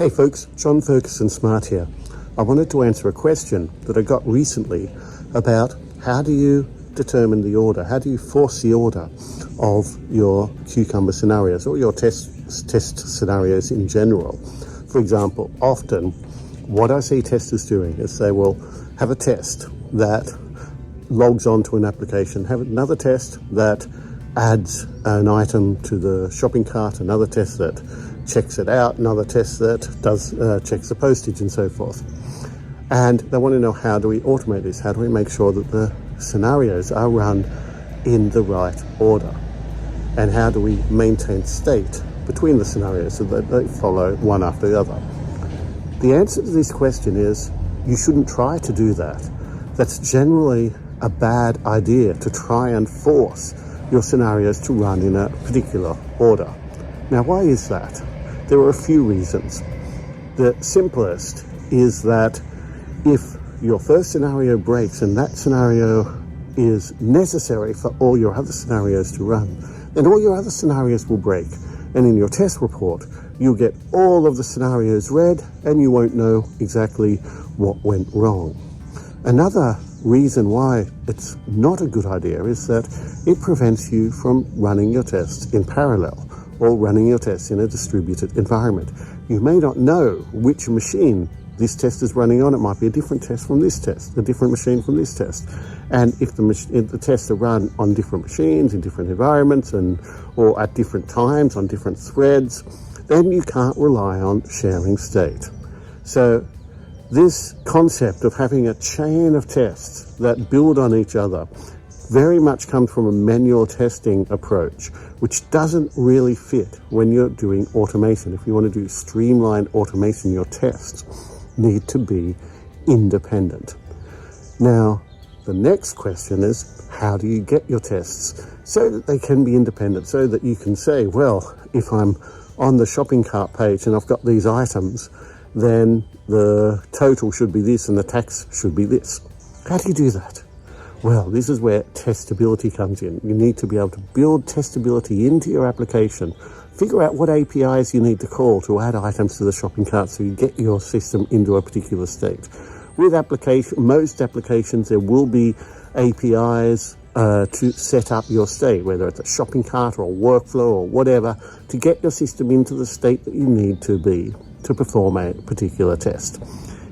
Hey folks, John Ferguson Smart here. I wanted to answer a question that I got recently about how do you determine the order, how do you force the order of your cucumber scenarios or your test scenarios in general. For example, often what I see testers doing is they will have a test that logs onto an application, have another test that adds an item to the shopping cart, another test that checks it out, another test that does checks the postage and so forth. And they want to know, how do we automate this? How do we make sure that the scenarios are run in the right order? And how do we maintain state between the scenarios so that they follow one after the other? The answer to this question is you shouldn't try to do that. That's generally a bad idea, to try and force your scenarios to run in a particular order. Now, why is that? There are a few reasons. The simplest is that if your first scenario breaks and that scenario is necessary for all your other scenarios to run, then all your other scenarios will break. And in your test report, you'll get all of the scenarios read and you won't know exactly what went wrong. Another reason why it's not a good idea is that it prevents you from running your tests in parallel or running your tests in a distributed environment. You may not know which machine this test is running on. It might be a different test from this test, a different machine from this test. And if the tests are run on different machines in different environments or at different times on different threads, then you can't rely on sharing state. So this concept of having a chain of tests that build on each other very much comes from a manual testing approach, which doesn't really fit when you're doing automation. If you want to do streamlined automation, your tests need to be independent. Now, the next question is, how do you get your tests so that they can be independent, so that you can say, well, if I'm on the shopping cart page and I've got these items, then the total should be this and the tax should be this. How do you do that? Well, this is where testability comes in. You need to be able to build testability into your application. Figure out what APIs you need to call to add items to the shopping cart so you get your system into a particular state. With most applications, there will be APIs to set up your state, whether it's a shopping cart or a workflow or whatever, to get your system into the state that you need to be to perform a particular test.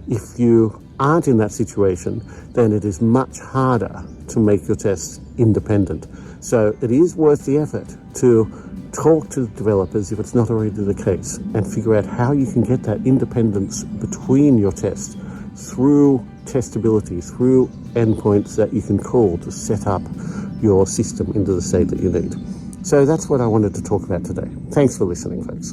If you aren't in that situation, then it is much harder to make your tests independent. So it is worth the effort to talk to the developers, if it's not already the case, and figure out how you can get that independence between your tests through testability, through endpoints that you can call to set up your system into the state that you need. So that's what I wanted to talk about today. Thanks for listening, folks.